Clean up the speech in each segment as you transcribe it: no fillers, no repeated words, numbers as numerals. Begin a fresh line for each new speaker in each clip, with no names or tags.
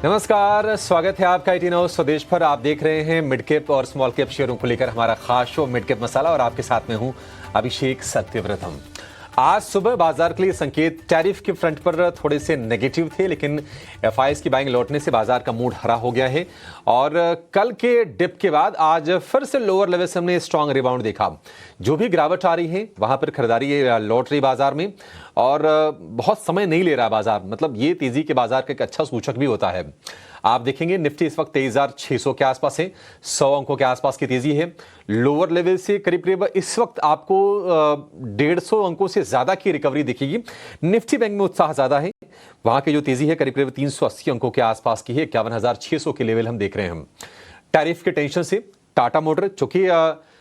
नमस्कार, स्वागत है आपका 18 स्वदेश पर। आप देख रहे हैं मिड कैप और स्मॉल कैप शेयरों को लेकर हमारा खास शो मिड कैप मसाला और आपके साथ में हूं अभिषेक सत्यव्रतम। आज सुबह बाजार के लिए संकेत टैरिफ के फ्रंट पर थोड़े से नेगेटिव थे, लेकिन एफआईआईज की बाइंग लौटने से बाजार का मूड हरा हो गया है और कल के डिप के बाद आज फिर से लोअर लेवल से हमने स्ट्रांग रिबाउंड देखा। जो भी गिरावट आ रही है वहां पर खरीदारी लौट रही बाजार में और बहुत समय नहीं ले रहा बाजार, मतलब ये तेजी के बाजार का एक अच्छा सूचक भी होता है। आप देखेंगे निफ्टी इस वक्त 23,600 के आसपास है, 100 अंकों के आसपास की तेजी है। लोअर लेवल से करीब करीब इस वक्त आपको 150 अंकों से ज्यादा की रिकवरी दिखेगी। निफ्टी बैंक में उत्साह ज्यादा है, वहां की जो तेजी है करीब करीब 380 अंकों के आसपास की है। 51,600 के लेवल हम देख रहे हैं। हम टैरिफ के टेंशन से टाटा मोटर, चूंकि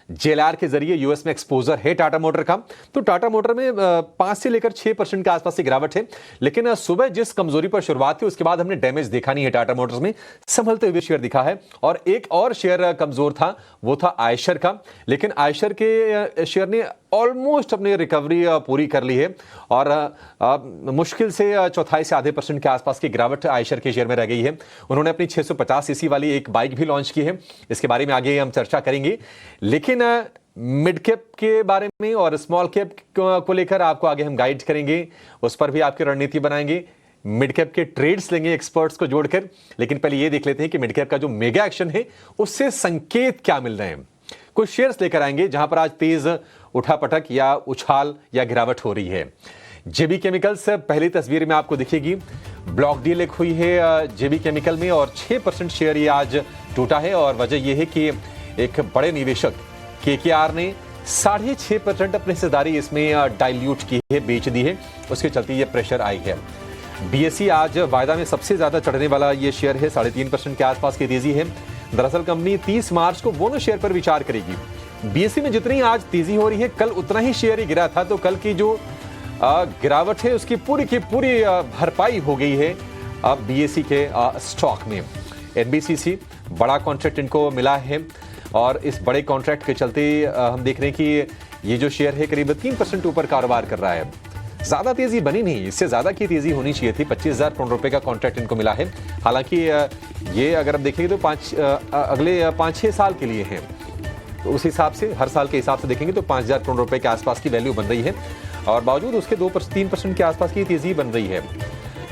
जेएलआर के जरिए यूएस में एक्सपोजर है टाटा मोटर का, तो टाटा मोटर में 5 से लेकर 6% के आसपास की गिरावट है। लेकिन सुबह जिस कमजोरी पर शुरुआत हुई उसके बाद हमने डैमेज देखा नहीं है टाटा मोटर्स में, संभलते हुए शेयर दिखा है। और एक और शेयर कमजोर था, वो था आयशर का, लेकिन आयशर के शेयर ने ऑलमोस्ट अपनी रिकवरी पूरी कर ली है और मुश्किल से चौथाई से आधे % के आसपास की गिरावट आयशर के शेयर में रह गई है। उन्होंने अपनी 650 सीसी वाली एक बाइक भी लॉन्च की है, इसके बारे में आगे हम चर्चा करेंगे। लेकिन मिड कैप के बारे में और स्मॉल कैप को लेकर आपको आगे हम गाइड करेंगे, उस पर भी आपकी रणनीति बनाएंगे। मिड कैप के ट्रेड्स लेंगे एक्सपर्ट्स को जोड़कर, लेकिन पहले ये देख लेते हैं कि मिड कैप का जो मेगा एक्शन है उससे संकेत क्या मिल रहे हैं। कुछ शेयर्स लेकर आएंगे जहां पर आज तेज उठापटक या उछाल या गिरावट हो रही है। जेबी केमिकल्स पहली तस्वीर में आपको दिखेगी, ब्लॉक डील एक हुई है जेबी केमिकल में और 6% शेयर ये आज टूटा है। और वजह यह है कि एक बड़े निवेशक केकेआर ने 6.5% अपनी हिस्सेदारी इसमें डाइल्यूट की है, बेच दी है, उसके चलते ये प्रेशर आई है। बीएसई आज वायदा में सबसे ज्यादा चढ़ने वाला ये शेयर है, 3.5% के आसपास की तेजी है। दरअसल कंपनी 30 मार्च को बोनस शेयर पर विचार करेगी। बीएसई में जितनी आज तेजी हो रही है, कल उतना ही शेयर ही गिरा था, तो कल की जो गिरावट है उसकी पूरी की पूरी भरपाई हो गई है अब बीएसई के स्टॉक में। एनबीसीसी बड़ा कॉन्ट्रैक्ट इनको मिला है और इस बड़े कॉन्ट्रैक्ट के चलते हम देख रहे हैं कि ये जो शेयर है करीब 3% ऊपर कारोबार कर रहा है। ज्यादा तेजी बनी नहीं, इससे ज्यादा की तेजी होनी चाहिए थी। 25,000 करोड़ रुपए का कॉन्ट्रैक्ट इनको मिला है। हालांकि ये अगर आप देखेंगे तो अगले 5-6 साल के लिए है, तो उस हिसाब से हर साल के हिसाब से देखेंगे तो 5,000 करोड़ रुपए के आसपास की वैल्यू बन रही है और बावजूद उसके 2-3% के आसपास की तेजी बन रही है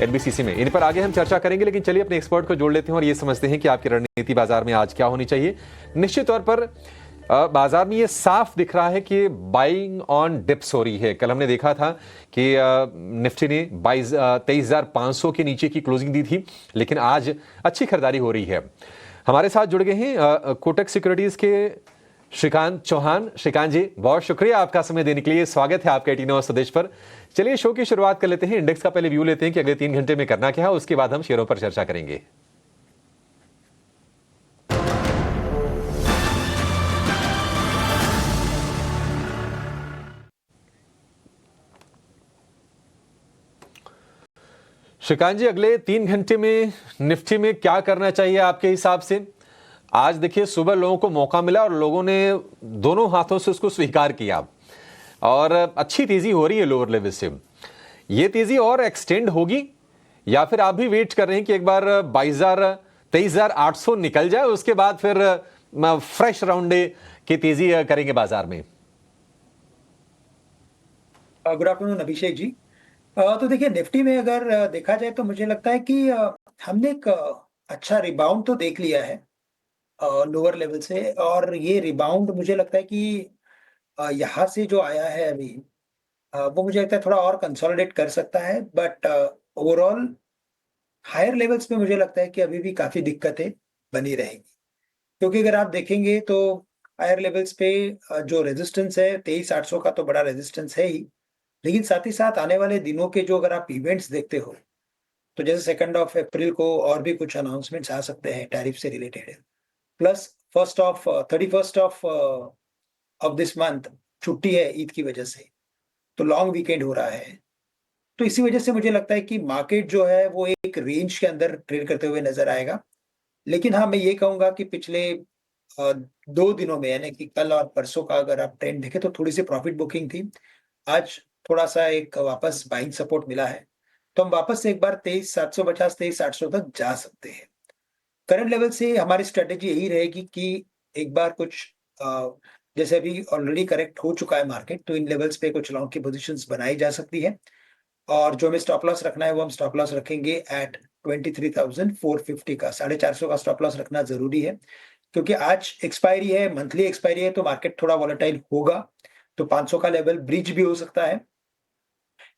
एनबीसीसी में। इन पर आगे हम चर्चा करेंगे, लेकिन चलिए अपने एक्सपर्ट को जोड़ लेते हैं और ये समझते हैं कि आपकी रणनीति बाजार में आज क्या होनी चाहिए। निश्चित तौर पर बाजार में ये साफ दिख रहा है कि बाइंग ऑन डिप्स हो रही है। कल हमने देखा था कि निफ्टी ने 23,500 के नीचे की क्लोजिंग दी थी, लेकिन आज अच्छी खरीदारी हो रही है। हमारे साथ जुड़ गए हैं कोटक सिक्योरिटीज के श्रीकांत चौहान। श्रीकांत जी, बहुत शुक्रिया आपका समय देने के लिए। स्वागत है आपका 18 स्वदेश पर। चलिए शो की शुरुआत कर लेते हैं। इंडेक्स का पहले व्यू लेते हैं कि अगले 3 घंटे में करना क्या है, उसके बाद हम शेयरों पर चर्चा करेंगे। श्रीकांत जी, अगले 3 घंटे में निफ्टी में क्या करना चाहिए आपके हिसाब से? आज देखिए सुबह लोगों को मौका मिला और लोगों ने दोनों हाथों से उसको स्वीकार किया और अच्छी तेजी हो रही है लोअर लेवल से। ये तेजी और एक्सटेंड होगी या फिर आप भी वेट कर रहे हैं कि एक बार 23,800 निकल जाए, उसके बाद फिर फ्रेश राउंड की तेजी करेंगे बाजार में?
Good afternoon Abhishek ji. तो देखिए निफ्टी में अगर देखा जाए तो मुझे लगता है कि हमने एक अच्छा रिबाउंड तो देख लिया है लोअर लेवल से, और ये रिबाउंड मुझे लगता है कि यहाँ से जो आया है अभी, वो मुझे लगता है थोड़ा और कंसोलिडेट कर सकता है। बट ओवरऑल हायर लेवल्स पे मुझे लगता है कि अभी भी काफ़ी दिक्कतें बनी रहेंगी। क्योंकि अगर आप देखेंगे तो हायर लेवल्स पे जो रेजिस्टेंस है 23,800 का तो बड़ा रेजिस्टेंस है ही, लेकिन साथ ही साथ आने वाले दिनों के जो अगर आप इवेंट्स देखते हो, तो जैसे 2 ऑफ अप्रैल को और भी कुछ अनाउंसमेंट्स आ सकते हैं टैरिफ से related. Plus 31st of this month छुट्टी है ईद की वजह से, तो लॉन्ग वीकेंड हो रहा है। तो इसी वजह से मुझे लगता है कि मार्केट जो है वो एक रेंज के अंदर ट्रेड करते हुए नज़र आएगा। लेकिन हाँ, मैं ये कहूँगा कि पिछले 2 दिनों में, यानी कि कल और परसों का अगर आप ट्रेंड देखें तो थोड़ी-सी प्रॉफिट बुकिंग थी। आज थोड़ा-सा एक वापस बाइंग सपोर्ट मिला है। तो हम वापस से एक बार 23,750 23,800 तक जा सकते हैं। करंट लेवल से हमारी स्ट्रैटेजी यही रहेगी कि एक बार कुछ अ, जैसे अभी ऑलरेडी करेक्ट हो चुका है मार्केट, तो इन लेवल्स पे कुछ लॉन्ग की पोज़ीशंस बनाई जा सकती है और जो हमें स्टॉप लॉस रखना है, वो हम स्टॉप लॉस रखेंगे एट 23,450 का, 450 का स्टॉप लॉस रखना ज़रूरी है। क्योंकि आज एक्सपायरी है, मंथली एक्सपायरी है, तो मार्केट थोड़ा वॉलेटाइल होगा, तो 500 का लेवल ब्रीच भी हो सकता है।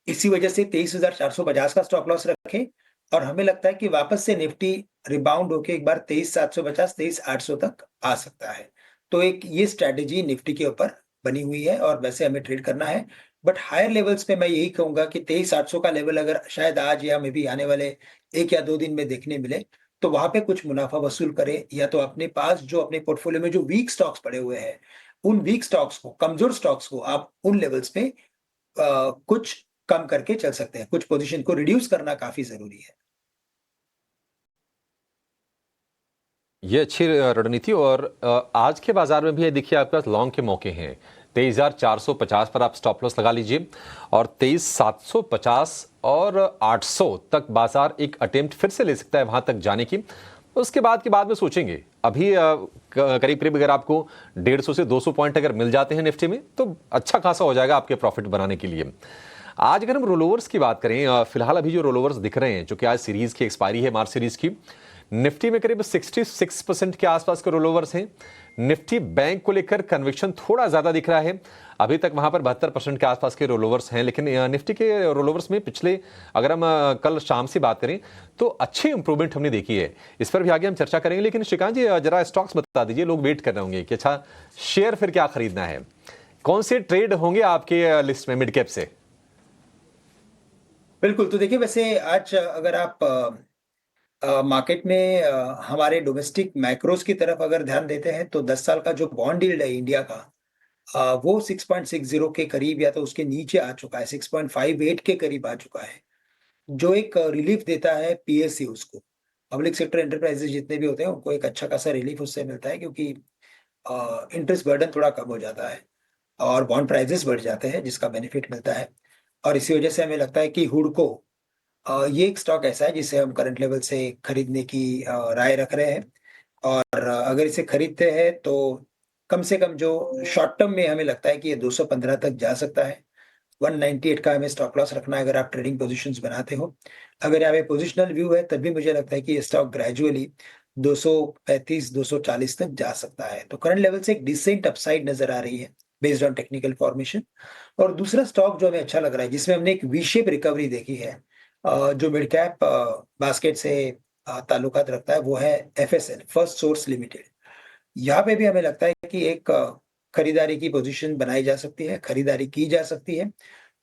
इसी वजह से 23,450 का स्टॉप लॉस रखें और हमें लगता है कि वापस से निफ्टी रिबाउंड होके एक बार 23,750 23,800 तक आ सकता है। तो एक ये स्ट्रैटेजी निफ्टी के ऊपर बनी हुई है और वैसे हमें ट्रेड करना है। बट हायर लेवल्स पे मैं यही कहूँगा कि 23,800 का लेवल अगर शायद आज या मे बी आने वाले 1 या 2 दिन में देखने मिले, तो वहाँ पे कुछ मुनाफ़ा वसूल करें या तो अपने पास जो अपने पोर्टफोलियो में जो वीक स्टॉक्स पड़े हुए हैं, उन वीक स्टॉक्स को, कमज़ोर स्टॉक्स को आप उन लेवल्स पे कुछ कम करके चल सकते हैं, कुछ पोज़ीशन को रिड्यूस करना काफ़ी ज़रूरी है।
ये अच्छी रणनीति और आज के बाजार में भी ये देखिए आपके पास लॉन्ग के मौके हैं। 23,450 पर आप स्टॉप लॉस लगा लीजिए और 23,750 और 800 तक बाजार एक अटेम्प्ट फिर से ले सकता है वहां तक जाने की। उसके बाद में सोचेंगे। अभी करीब करीब अगर आपको 150 से 200 पॉइंट अगर मिल जाते हैं निफ्टी में तो अच्छा खासा हो जाएगा आपके प्रॉफिट बनाने के लिए। आज अगर हम रोलोवर्स की बात करें, फिलहाल अभी जो रोलोवर्स दिख रहे हैं, जो कि आज सीरीज की एक्सपायरी है मार्च सीरीज की, निफ्टी में करीब 66% के आसपास के रोलोवर्स हैं। निफ्टी बैंक को लेकर कन्विक्शन थोड़ा ज्यादा दिख रहा है, अभी तक वहां पर 72% के आसपास के रोलोवर्स हैं। लेकिन निफ्टी के रोलोवर्स में पिछले अगर हम कल शाम से बात करें तो अच्छी इंप्रूवमेंट हमने देखी है। इस पर भी आगे हम चर्चा करेंगे। लेकिन श्रीकांत जी जरा स्टॉक्स बता दीजिए, लोग वेट कर रहे होंगे कि अच्छा शेयर फिर क्या खरीदना है, कौन से ट्रेड होंगे आपके लिस्ट में मिड कैप से?
बिल्कुल, तो देखिए वैसे आज अगर आप मार्केट में हमारे डोमेस्टिक मैक्रोज़ की तरफ अगर ध्यान देते हैं, तो 10 साल का जो बॉन्ड यील्ड है इंडिया का, वो 6.60 के करीब या तो उसके नीचे आ चुका है, 6.58 के करीब आ चुका है, जो एक रिलीफ़ देता है पीएसयूज़ को। पब्लिक सेक्टर एंटरप्राइज़ेज़ जितने भी होते हैं, उनको एक अच्छा खासा रिलीफ़ उससे मिलता है क्योंकि इंटरेस्ट बर्डन थोड़ा कम हो जाता है और बॉन्ड प्राइसेज़ बढ़ जाते हैं, जिसका बेनिफिट मिलता है और इसी वजह से हमें लगता है कि हुडको ये एक स्टॉक ऐसा है जिसे हम करंट लेवल से खरीदने की राय रख रहे हैं और अगर इसे खरीदते हैं तो कम से कम जो शॉर्ट टर्म में हमें लगता है कि ये 215 तक जा सकता है। 198 का हमें स्टॉप लॉस रखना है अगर आप ट्रेडिंग पोज़ीशंस बनाते हो। अगर यहाँ पे पोज़िशनल व्यू है तब भी मुझे लगता है कि ये स्टॉक ग्रेजुअली 235 240 तक जा सकता है। तो करंट लेवल से एक डिसेंट अपसाइड नज़र आ रही है बेस्ड ऑन टेक्निकल फॉर्मेशन। और दूसरा स्टॉक जो हमें अच्छा लग रहा है जिसमें हमने एक वी शेप रिकवरी देखी है, जो मिड कैप बास्केट से ताल्लुकात रखता है वो है एफएसएल, फर्स्ट सोर्स लिमिटेड। यहाँ पे भी हमें लगता है कि एक खरीदारी की पोज़ीशन बनाई जा सकती है, खरीदारी की जा सकती है।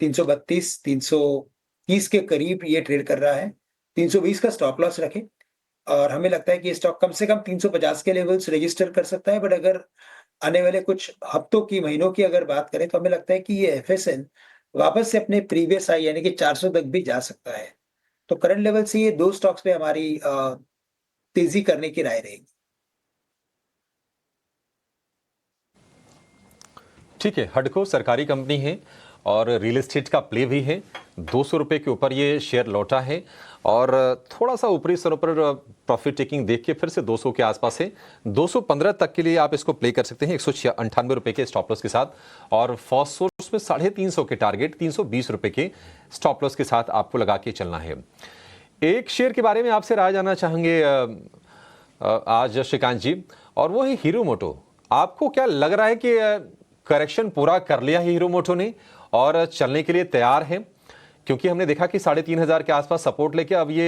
332 330 के करीब ये ट्रेड कर रहा है। 320 का स्टॉप लॉस रखें और हमें लगता है कि ये स्टॉक कम से कम 350 के लेवल्स रजिस्टर कर सकता है। बट अगर आने वाले कुछ हफ्तों की, महीनों की अगर बात करें तो हमें लगता है कि ये एफएसएल वापस से अपने प्रीवियस हाई यानी कि 400 तक भी जा सकता है। तो करंट लेवल से ये 2 स्टॉक्स पे हमारी तेज़ी करने की राय रहेगी।
ठीक है, हडको सरकारी कंपनी है और रियल एस्टेट का प्ले भी है। 200 रुपए के ऊपर ये शेयर लौटा है और थोड़ा सा ऊपरी स्तरों पर प्रॉफिट टेकिंग देख के फिर से 200 के आसपास है। 215 तक के लिए आप इसको प्ले कर सकते हैं 198 रुपए के स्टॉप लॉस के साथ और फर्स्ट सोर्स में 350 के टारगेट 320 रुपए के स्टॉप लॉस के साथ आपको लगा के चलना है। एक शेयर के बारे में आपसे राय जानना चाहेंगे आज श्रीकांत जी, और वो है हीरो मोटो। आपको क्या लग रहा है कि करेक्शन पूरा कर लिया है हीरो मोटो ने और चलने के लिए तैयार है? क्योंकि हमने देखा कि 3,500 के आसपास सपोर्ट लेके अब ये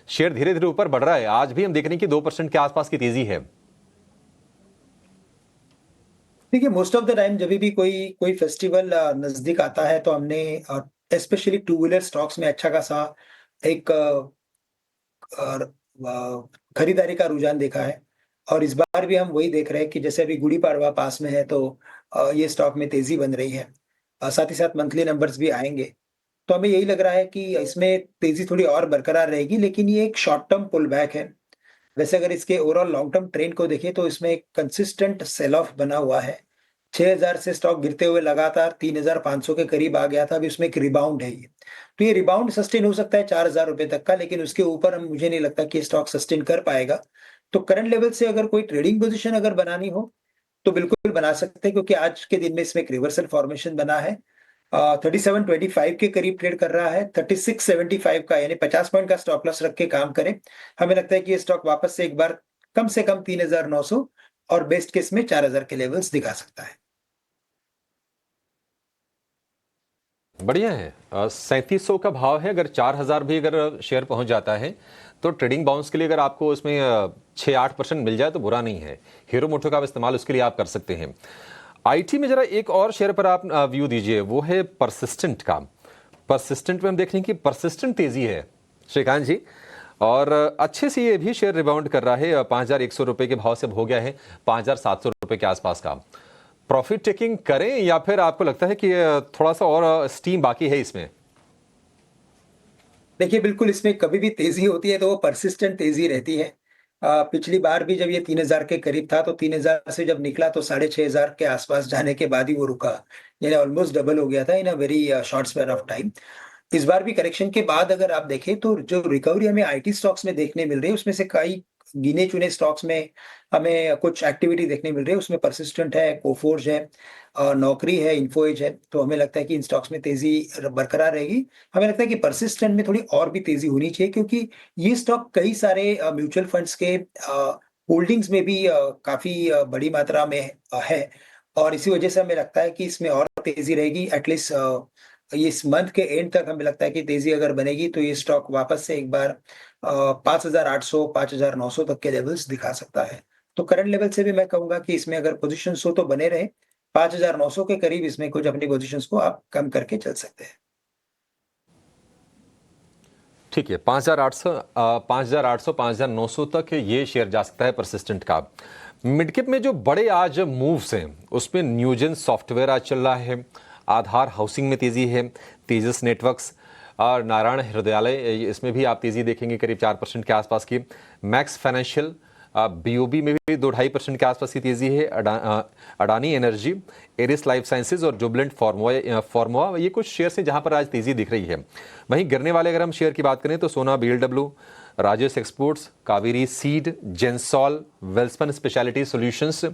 शेयर धीरे धीरे ऊपर बढ़ रहा है। आज भी हम देख रहे हैं कि 2% के आसपास की तेजी है।
देखिए मोस्ट ऑफ द टाइम जभी भी कोई कोई फेस्टिवल नज़दीक आता है तो हमने स्पेशली टू व्हीलर स्टॉक्स में अच्छा खासा एक और खरीदारी का रुझान देखा है और इस बार भी हम वही देख रहे हैं कि जैसे अभी गुड़ी पाड़वा पास में है तो ये स्टॉक में तेज़ी बन रही है। साथ ही साथ मंथली नंबर्स भी आएँगे। तो हमें यही लग रहा है कि इसमें तेज़ी थोड़ी और बरकरार रहेगी लेकिन ये एक शॉर्ट टर्म पुल बैक है। वैसे अगर इसके ओवरऑल लॉन्ग टर्म ट्रेंड को देखें तो इसमें एक कंसिस्टेंट सेल ऑफ बना हुआ है। 6,000 से स्टॉक गिरते हुए लगातार 3,500 के करीब आ गया था, अभी उसमें एक रिबाउंड है ये। तो ये रिबाउंड सस्टेन हो सकता है 4,000 रुपए तक का, लेकिन उसके ऊपर हम मुझे नहीं लगता कि ये स्टॉक सस्टेन कर पाएगा। तो करंट लेवल से अगर कोई ट्रेडिंग पोज़ीशन अगर बनानी हो, तो बिल्कुल बना सकते हैं, क्योंकि आज के दिन में इसमें एक रिवर्सल फॉर्मेशन बना है। 37.25 के करीब ट्रेड कर रहा है, 36.75 का यानी 50 पॉइंट का स्टॉप लॉस रख के काम करें। हमें लगता है कि ये स्टॉक वापस से एक बार कम से कम 3,900 और बेस्ट केस में 4,000 के लेवल्स दिखा सकता है।
बढ़िया है। 3700 का भाव है। अगर 4000 भी अगर शेयर पहुंच जाता है तो ट्रेडिंग बाउंस के लिए अगर आपको उसमें 6-8% मिल जाए तो बुरा नहीं है। हीरो मोटो का इस्तेमाल उसके लिए आप कर सकते हैं। आईटी में जरा एक और शेयर पर आप व्यू दीजिए, वो है परसिस्टेंट का। परसिस्टेंट में हम देख रहे हैं कि परसिस्टेंट तेजी है श्रीकांत जी, और अच्छे से ये भी शेयर रिबाउंड कर रहा है। 5,100 रुपए के भाव से अब हो गया है 5,700 रुपए के आसपास का। प्रॉफिट टेकिंग करें या फिर आपको लगता है कि थोड़ा सा और स्टीम बाकी है इसमें?
देखिए, बिल्कुल इसमें कभी भी तेज़ी होती है तो वो पर्सिस्टेंट तेज़ी रहती है। पिछली बार भी जब ये 3,000 के करीब था, तो 3,000 से जब निकला तो 6,500 के आसपास जाने के बाद ही वो रुका। यानी ऑलमोस्ट डबल हो गया था in a very short span of time. इस बार भी करेक्शन के बाद अगर आप देखें तो जो रिकवरी हमें आईटी स्टॉक्स में देखने मिल रही है, उसमें से कई गिने-चुने स्टॉक्स में हमें कुछ एक्टिविटी देखने मिल रही है। उसमें पर्सिस्टेंट है, कोफोर्ज है, नौकरी है, इन्फो एज है। तो हमें लगता है कि इन स्टॉक्स में तेज़ी बरकरार रहेगी। हमें लगता है कि पर्सिस्टेंट में थोड़ी और भी तेज़ी होनी चाहिए, क्योंकि ये स्टॉक कई सारे म्यूचुअल फंड्स के होल्डिंग्स में भी काफ़ी बड़ी मात्रा में है, और इसी वजह से हमें लगता है कि इसमें और तेज़ी रहेगी। एटलीस्ट इस मंथ के एंड तक हमें लगता है कि तेज़ी अगर बनेगी तो ये स्टॉक वापस से एक बार 5,800 5,900 तक के लेवल्स दिखा सकता है। तो करंट लेवल से भी मैं कहूँगा कि इसमें अगर पोज़ीशंस हो तो बने रहें। 5,900 के करीब इसमें कुछ अपनी पोज़ीशंस को आप कम करके चल सकते हैं।
ठीक है, 5,800 5,800 5,900 तक ये शेयर जा सकता है परसिस्टेंट का। मिडकिप में जो बड़े आज मूव्स हैं उसमें न्यूजेन सॉफ्टवेयर आज चल रहा है, आधार हाउसिंग में तेजी है, तेजस नेटवर्क्स और नारायण हृदयालय, इसमें भी आप तेजी देखेंगे करीब 4% के आसपास की। मैक्स फाइनेंशियल बीओबी में भी 2-2.5% के आसपास की तेजी है। Adani energy, Eris life sciences और जुबलेंट फार्मोआ ये कुछ शेयर हैं जहां पर आज तेजी दिख रही है। वहीं गिरने वाले अगर हम शेयर की बात करें तो Sona BLW, Rajesh exports, Kaveri seed, Gensol, Welspun specialty solutions,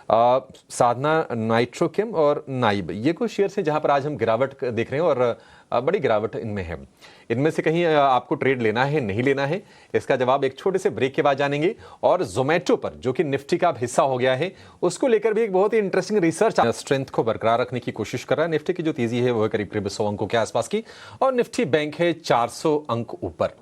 Sadhana Nitrochem और नाइब, ये कुछ शेयर्स हैं जहां पर आज हम गिरावट देख रहे हैं और बड़ी गिरावट इनमें है। इनमें से कहीं आपको ट्रेड लेना है नहीं लेना है, इसका जवाब एक छोटे से ब्रेक के बाद जानेंगे। और जोमेटो पर जो कि निफ्टी का हिस्सा हो गया है, उसको लेकर भी एक बहुत ही इंटरेस्टिंग रिसर्च स्ट्रेंथ को बरकरार रखने की कोशिश कर रहा है। निफ्टी की जो तेजी है वो है करीब 100 अंकों के आसपास की, और निफ्टी बैंक है 400 अंक ऊपर।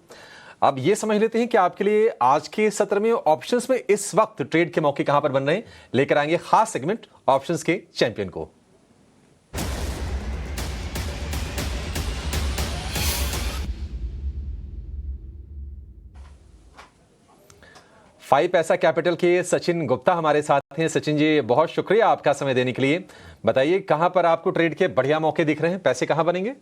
अब ये समझ लेते हैं कि आपके लिए आज के सत्र में ऑप्शंस में इस वक्त ट्रेड के मौके कहां पर बन रहे हैं। लेकर आएंगे खास सेगमेंट ऑप्शंस के चैंपियन को। 5 पैसा कैपिटल के सचिन गुप्ता हमारे साथ हैं। सचिन जी, बहुत शुक्रिया आपका समय देने के लिए। बताइए कहां पर आपको ट्रेड के बढ़िया मौके दिख रहे हैं, पैसे कहां बनेंगे?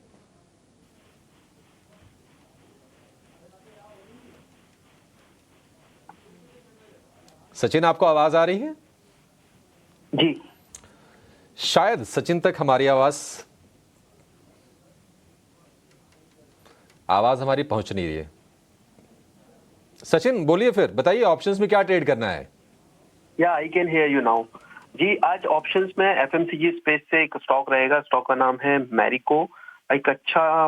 सचिन, आपको आवाज आ रही है?
जी।
शायद सचिन तक हमारी आवाज हमारी पहुंच नहीं रही है। सचिन बोलिए, फिर बताइए ऑप्शंस में क्या ट्रेड करना है?
या I can hear you now. जी, आज ऑप्शंस में एफएमसीजी स्पेस से एक स्टॉक रहेगा। स्टॉक का नाम है मैरिको। एक अच्छा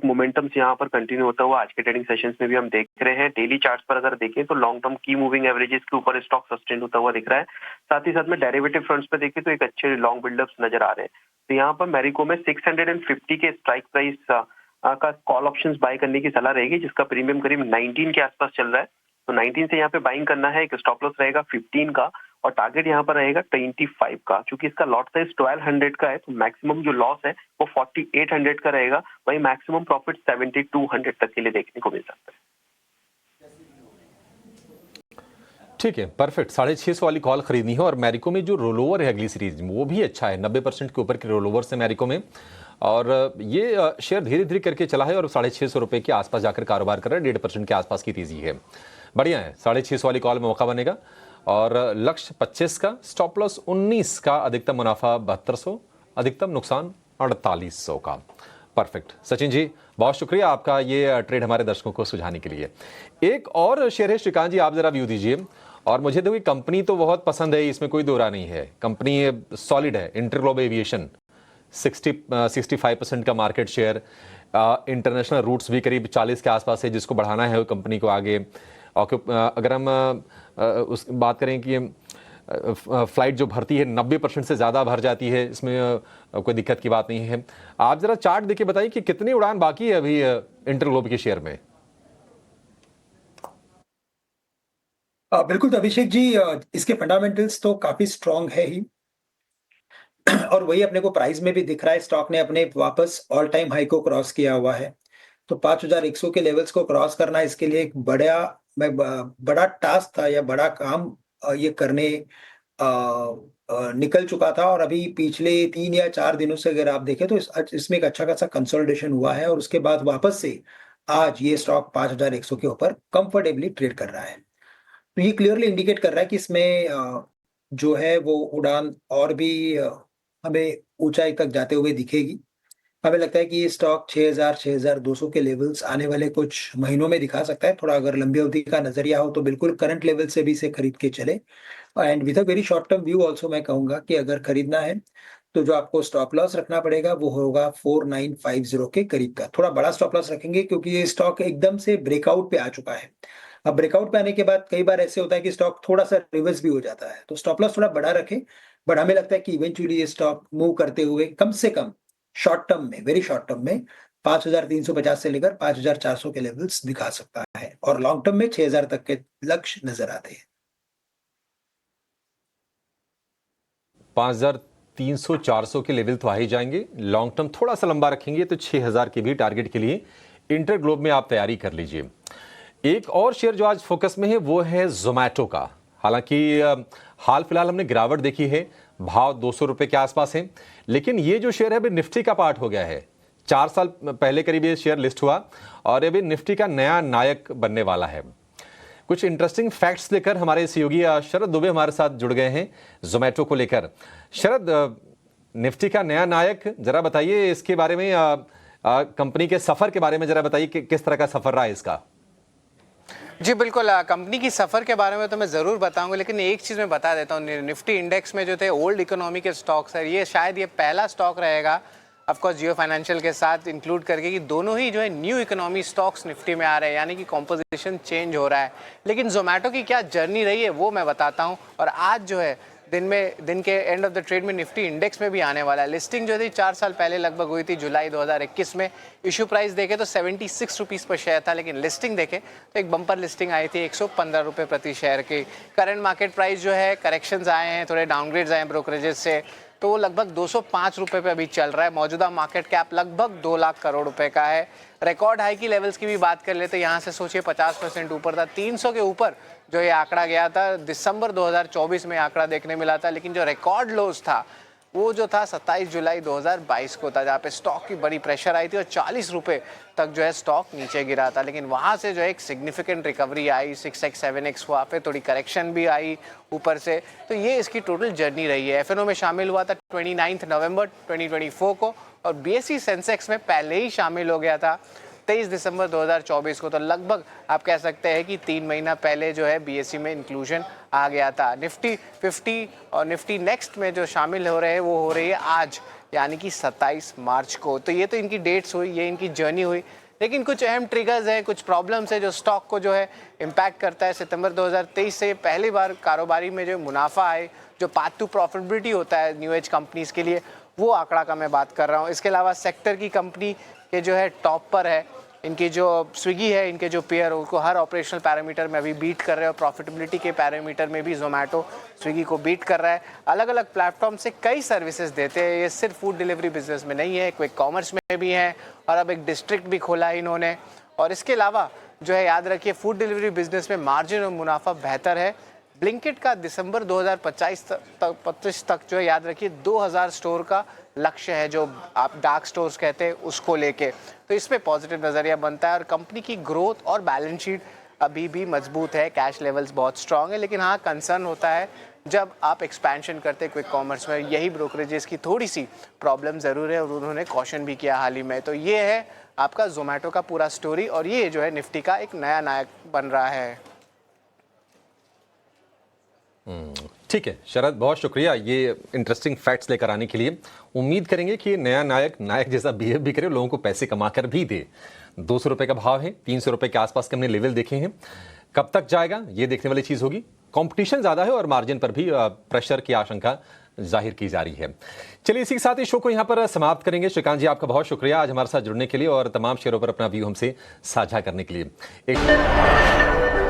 मोमेंटम्स यहाँ पर कंटिन्यू होता हुआ आज के ट्रेडिंग सेशंस में भी हम देख रहे हैं। डेली चार्ट्स पर अगर देखें तो लॉन्ग टर्म की मूविंग एवरेजेस के ऊपर स्टॉक सस्टेन होता हुआ दिख रहा है। साथ ही साथ में डेरिवेटिव फ्रंट्स पे देखें तो एक अच्छे लॉन्ग बिल्डअप्स नजर आ रहे हैं। तो यहाँ पर मैरिको में 650 के स्ट्राइक प्राइस का कॉल ऑप्शंस बाय करने की सलाह रहेगी, जिसका प्रीमियम करीब 19 के आसपास चल रहा है। तो 19 से यहाँ पे बाइंग करना है। एक स्टॉप लॉस रहेगा 15 का और टारगेट यहाँ पर रहेगा 25 का। क्योंकि इसका लॉट साइज 1200 का है तो मैक्सिमम जो लॉस है वो 4800 का रहेगा। वही मैक्सिमम प्रॉफिट 7200 तक के लिए देखने को मिल सकता है।
ठीक है, परफेक्ट। 650 वाली कॉल खरीदनी है। और मैरिको में जो रोलोवर है अगली सीरीज वो भी अच्छा है, 90% के ऊपर के रोलोवर से मैरिको में। और ये शेयर धीरे धीरे करके चला है और 650 रुपए के आसपास जाकर कारोबार कर रहा है। 1.5% के आसपास की तेजी है, बढ़िया है। 650 वाली कॉल में मौका बनेगा। और लक्ष्य 25 का, स्टॉप लॉस 19 का, अधिकतम मुनाफा 7200, अधिकतम नुकसान 4800 का। परफेक्ट। सचिन जी, बहुत शुक्रिया आपका ये ट्रेड हमारे दर्शकों को सुझाने के लिए। एक और शेयर है श्रीकांत जी, आप जरा व्यू दीजिए। और मुझे तो ये कंपनी तो बहुत पसंद है, इसमें कोई दो राय नहीं है। कंपनी सॉलिड है, इंटरग्लोब एविएशन 65% का मार्केट शेयर, इंटरनेशनल रूट्स भी करीब 40 के आसपास है, जिसको बढ़ाना है कंपनी को आगे। अगर हम उस बात करें कि फ्लाइट जो भरती है 90% से ज़्यादा भर जाती है, इसमें कोई दिक्कत की बात नहीं है। आप जरा चार्ट देखिए, बताइए कि कितनी उड़ान बाकी है अभी इंटरग्लोब के शेयर में।
बिल्कुल तो अभिषेक जी, इसके फंडामेंटल्स तो काफी स्ट्रांग है ही। और वही अपने को प्राइस में भी दिख रहा है। स्टॉक ने अपने वापस ऑल टाइम हाई को क्रॉस किया हुआ है। तो 5100 के लेवल्स को क्रॉस करना इसके लिए एक बड़ा टास्क था या बड़ा काम ये करने निकल चुका था। और अभी पिछले 3 या 4 दिनों से अगर आप देखें तो इसमें एक अच्छा खासा कंसोलिडेशन हुआ है और उसके बाद वापस से आज ये स्टॉक 5100 के ऊपर कंफर्टेबली ट्रेड कर रहा है। तो ये क्लियरली इंडिकेट कर रहा है कि इसमें जो है वो उड़ान और भी हमें ऊंचाई तक जाते हुए दिखेगी। हमें लगता है कि ये स्टॉक 6000 6200 के लेवल्स आने वाले कुछ महीनों में दिखा सकता है। थोड़ा अगर लंबी अवधि का नजरिया हो तो बिल्कुल करंट लेवल से भी इसे खरीद के चले। And with a very short term view also मैं कहूंगा कि अगर खरीदना है तो जो आपको स्टॉप लॉस रखना पड़ेगा वो होगा 4950 के करीब का। थोड़ा बड़ा स्टॉप लॉस रखेंगे क्योंकि ये स्टॉक एकदम से ब्रेकआउट पे आ चुका है। अब ब्रेकआउट पे आने के बाद कई बार ऐसे होता है कि स्टॉक थोड़ा सा रिवर्स भी हो जाता है, तो स्टॉप लॉस थोड़ा बड़ा रखें। बट हमें लगता है कि इवेंचुअली ये स्टॉक मूव करते हुए कम से कम शॉर्ट टर्म में, वेरी शॉर्ट टर्म में 5350 से लेकर 5400 के लेवल्स दिखा सकता है और लॉन्ग टर्म में 6000 तक के लक्ष्य नजर आते हैं।
5300 400 के लेवल तो आ ही जाएंगे। लॉन्ग टर्म थोड़ा सा लंबा रखेंगे तो 6000 के भी टारगेट के लिए इंटरग्लोब में आप तैयारी कर लीजिए। एक और शेयर जो आज फोकस में है वो है जोमैटो का। हालांकि हाल फिलहाल हमने गिरावट देखी है, भाव 200 रुपए के आसपास है, लेकिन ये जो शेयर है अभी निफ्टी का पार्ट हो गया है। 4 साल पहले करीब ये शेयर लिस्ट हुआ और अभी निफ्टी का नया नायक बनने वाला है। कुछ इंटरेस्टिंग फैक्ट्स लेकर हमारे सहयोगी शरद दुबे हमारे साथ जुड़ गए हैं जोमैटो को लेकर। शरद, निफ्टी का नया नायक, जरा बताइए इसके बारे में, कंपनी के सफर के बारे में जरा बताइए कि किस तरह का सफर रहा है इसका।
जी बिल्कुल, कंपनी की सफ़र के बारे में तो मैं ज़रूर बताऊंगा, लेकिन एक चीज़ मैं बता देता हूँ। निफ्टी इंडेक्स में जो थे ओल्ड इकोनॉमी के स्टॉक्स है, ये शायद ये पहला स्टॉक रहेगा ऑफकोर्स जियो फाइनेंशियल के साथ इंक्लूड करके कि दोनों ही जो है न्यू इकोनॉमी स्टॉक्स निफ्टी में आ रहे हैं, यानी कि कॉम्पोजिशन चेंज हो रहा है। लेकिन जोमैटो की क्या जर्नी रही है वो मैं बताता हूँ। और आज जो है दिन के एंड ऑफ द ट्रेड में निफ्टी इंडेक्स में भी आने वाला है। लिस्टिंग जो थी 4 साल पहले लगभग हुई थी जुलाई 2021 में। इशू प्राइस देखे तो 76 रुपीज़ पर शेयर था, लेकिन लिस्टिंग देखे तो एक बम्पर लिस्टिंग आई थी 115 रुपये प्रति शेयर की। करंट मार्केट प्राइस जो है, करेक्शंस आए हैं, थोड़े डाउनग्रेड्स आए हैं ब्रोकरेजेस से, तो वो लगभग 205 रुपये पे अभी चल रहा है। मौजूदा मार्केट कैप लगभग 2 लाख करोड़ रुपए का है। रिकॉर्ड हाई की लेवल्स की भी बात कर लेते, यहाँ से सोचिए 50% ऊपर था। 300 के ऊपर जो ये आंकड़ा गया था, दिसंबर 2024 में आंकड़ा देखने मिला था। लेकिन जो रिकॉर्ड लोज था वो जो था 27 जुलाई 2022 को था, जहाँ पे स्टॉक की बड़ी प्रेशर आई थी और 40 रुपये तक जो है स्टॉक नीचे गिरा था। लेकिन वहाँ से जो है एक सिग्निफिकेंट रिकवरी आई, 6x 7x हुआ, फिर थोड़ी करेक्शन भी आई ऊपर से। तो ये इसकी टोटल जर्नी रही है। एफएनओ में शामिल हुआ था 29 नवंबर 2024 को और बीएसई सेंसेक्स में पहले ही शामिल हो गया था 23 दिसंबर 2024 को। तो लगभग आप कह सकते हैं कि 3 महीना पहले जो है बीएसई में इंक्लूजन आ गया था। निफ्टी 50 और निफ्टी नेक्स्ट में जो शामिल हो रहे हैं वो हो रही है आज, यानी कि 27 मार्च को। तो ये तो इनकी डेट्स हुई, ये इनकी जर्नी हुई। लेकिन कुछ अहम ट्रिगर्स हैं, कुछ प्रॉब्लम्स है जो स्टॉक को जो है इम्पैक्ट करता है। सितंबर 2023 से पहली बार कारोबारी में जो मुनाफा आए, जो पाथ टू प्रॉफिटेबिलिटी होता है न्यू एज कंपनीज के लिए, वो आंकड़ा का मैं बात कर रहा हूँ। इसके अलावा सेक्टर की कंपनी के जो है टॉप पर है, इनकी जो स्विगी है, इनके जो पेयर उनको हर ऑपरेशनल पैरामीटर में अभी बीट कर रहे हैं और प्रॉफिटेबिलिटी के पैरामीटर में भी जोमैटो स्विगी को बीट कर रहा है। अलग अलग प्लेटफॉर्म से कई सर्विसेज देते हैं, ये सिर्फ फूड डिलीवरी बिजनेस में नहीं है, क्विक कॉमर्स में भी है और अब एक डिस्ट्रिक्ट भी खोला है इन्होंने। और इसके अलावा जो है याद रखिए, फूड डिलीवरी बिजनेस में मार्जिन और मुनाफा बेहतर है। ब्लिंकिट का दिसंबर 2025 तक जो है याद रखिए 2000 स्टोर का लक्ष्य है, जो आप डार्क स्टोर्स कहते हैं उसको लेके। तो इस पे पॉजिटिव नज़रिया बनता है और कंपनी की ग्रोथ और बैलेंस शीट अभी भी मजबूत है, कैश लेवल्स बहुत स्ट्रांग है। लेकिन हाँ, कंसर्न होता है जब आप एक्सपेंशन करते क्विक कॉमर्स में, यही ब्रोकरेजेस की थोड़ी सी प्रॉब्लम ज़रूर है और उन्होंने कॉशन भी किया हाल ही में। तो ये है आपका जोमेटो का पूरा स्टोरी और ये जो है निफ्टी का एक नया नायक बन रहा है।
ठीक है शरद, बहुत शुक्रिया ये इंटरेस्टिंग फैक्ट्स लेकर आने के लिए। उम्मीद करेंगे कि ये नया नायक नायक जैसा बिहेव भी करे, लोगों को पैसे कमा कर भी दे। 200 रुपए का भाव है, 300 रुपए के आसपास के हमने लेवल देखे हैं। कब तक जाएगा ये देखने वाली चीज होगी। कंपटीशन ज्यादा है और मार्जिन पर भी प्रेशर की आशंका जाहिर की जा रही है। चलिए इसी के साथ इस शो को यहाँ पर समाप्त करेंगे। श्रीकांत जी आपका बहुत शुक्रिया आज हमारे साथ जुड़ने के लिए और तमाम शेयरों पर अपना व्यू हमसे साझा करने के लिए। एक